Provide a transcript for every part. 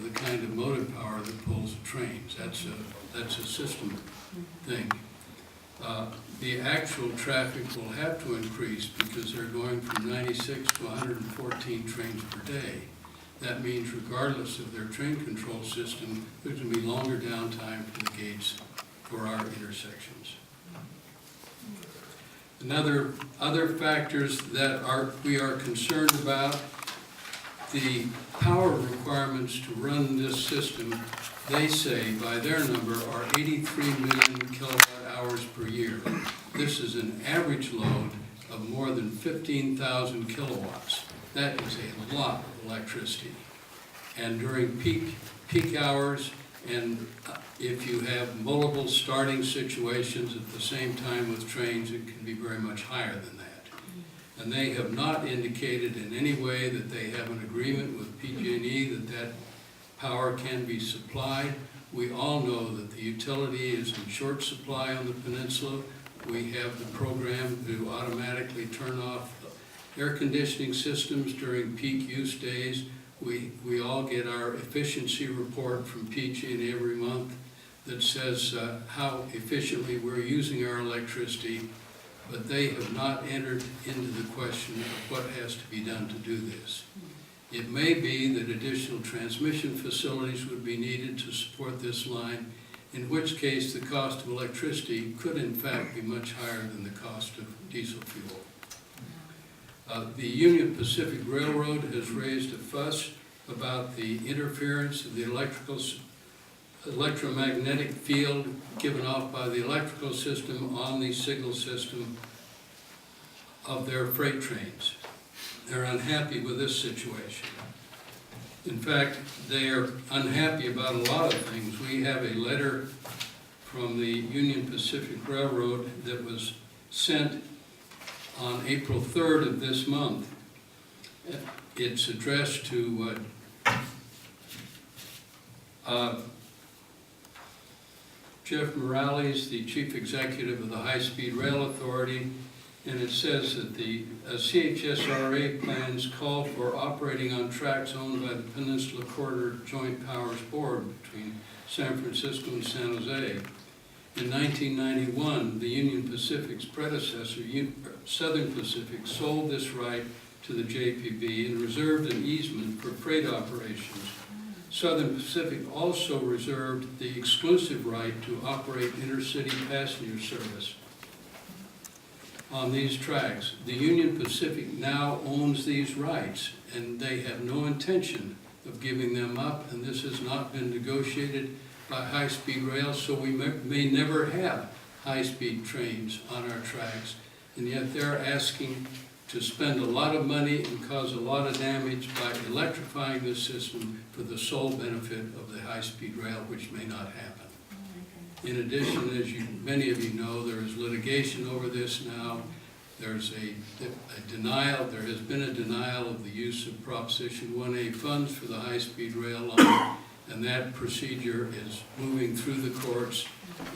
of the kind of motive power that pulls the trains. That's a system thing. The actual traffic will have to increase because they're going from 96 to 114 trains per day. That means regardless of their train control system, there's going to be longer downtime for the gates for our intersections. Other factors that we are concerned about, the power requirements to run this system, they say by their number are 83 million kilowatt hours per year. This is an average load of more than 15,000 kilowatts. That is a lot of electricity. And during peak hours, and if you have multiple starting situations at the same time with trains, it can be very much higher than that. And they have not indicated in any way that they have an agreement with PG&E that power can be supplied. We all know that the utility is in short supply on the peninsula. We have the program to automatically turn off air conditioning systems during peak use days. We all get our efficiency report from PG&E every month that says how efficiently we're using our electricity, but they have not entered into the question of what has to be done to do this. It may be that additional transmission facilities would be needed to support this line, in which case the cost of electricity could in fact be much higher than the cost of diesel fuel. The Union Pacific Railroad has raised a fuss about the interference of the electromagnetic field given off by the electrical system on the signal system of their freight trains. They're unhappy with this situation. In fact, they are unhappy about a lot of things. We have a letter from the Union Pacific Railroad that was sent on April 3rd of this month. It's addressed to Jeff Morales, the Chief Executive of the High Speed Rail Authority, and it says that the CHSRA plans call for operating on tracks owned by the Peninsula Corridor Joint Powers Board between San Francisco and San Jose. In 1991, the Union Pacific's predecessor, Southern Pacific, sold this right to the JPB and reserved an easement for freight operations. Southern Pacific also reserved the exclusive right to operate intercity passenger service on these tracks. The Union Pacific now owns these rights, and they have no intention of giving them up, and this has not been negotiated by high-speed rail, so we may never have high-speed trains on our tracks, and yet they're asking to spend a lot of money and cause a lot of damage by electrifying this system for the sole benefit of the high-speed rail, which may not happen. In addition, as many of you know, there is litigation over this now. There's a denial, there has been a denial of the use of Proposition 1A funds for the high-speed rail line, and that procedure is moving through the courts,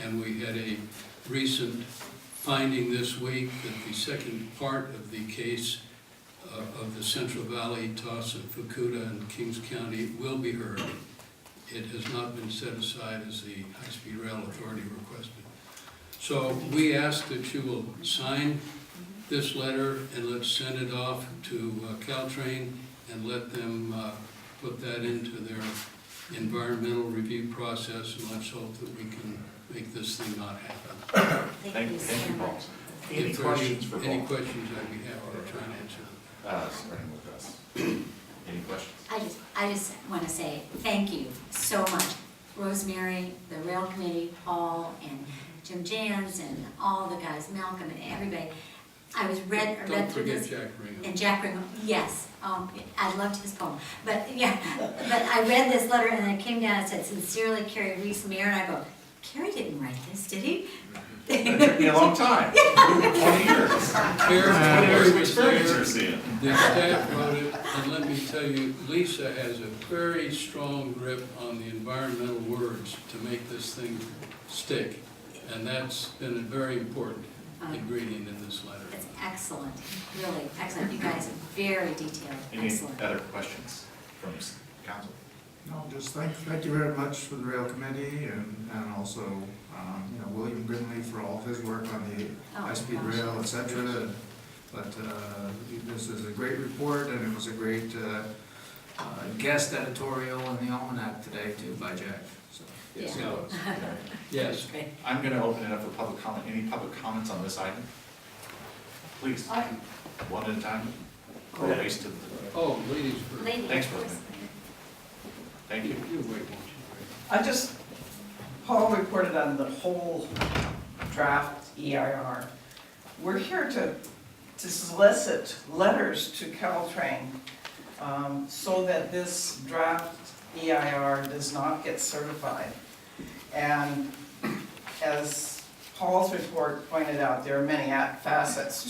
and we had a recent finding this week that the second part of the case of the Central Valley, Toss, and Fukuda and Kings County will be heard. It has not been set aside as the High-Speed Rail Authority requested. So we ask that you will sign this letter and let's send it off to Caltrain and let them put that into their environmental review process, and let's hope that we can make this thing not happen. Thank you so much. Any questions for Any Paul? questions, I'd be happy to try and answer them. Starting with us. Any questions? I just want to say thank you so much. Rosemary, the rail committee, Paul, and Jim Jans, and all the guys, Malcolm, and everybody. I read Don't through forget this. Jack Ringham. And Jack Ringham, yes. I loved his poem. But yeah, but I read this letter and then it came down and said, sincerely, Carrie Reese, Mayor, and I go, Carrie didn't write this, did he? It took me a long time, 20 years. Carrie 20 years of was experience there. you're seeing. The staff wrote it, and let me tell you, Lisa has a very strong grip on the environmental words to make this thing stick, and that's been a very important ingredient in this letter. It's excellent, really excellent. You guys are very detailed, Any excellent. other questions from council? No, just thank you very much for the rail committee and also, William Grinley for all of his work on the Oh, high-speed gosh. rail, et cetera. But this is a great report, and it was a great guest editorial in the Almanac today too by Jack, so. Yes, it Yeah. was. Yes. Great. I'm gonna open it up for public comment. Any public comments on this item? Please, one at a time. Or at least to the, Oh, ladies first. Lady, Thanks, of course. Rosemary. Thank you. You wait, won't you? Paul reported on the whole draft EIR. We're here to solicit letters to Caltrain so that this draft EIR does not get certified. And as Paul's report pointed out, there are many facets to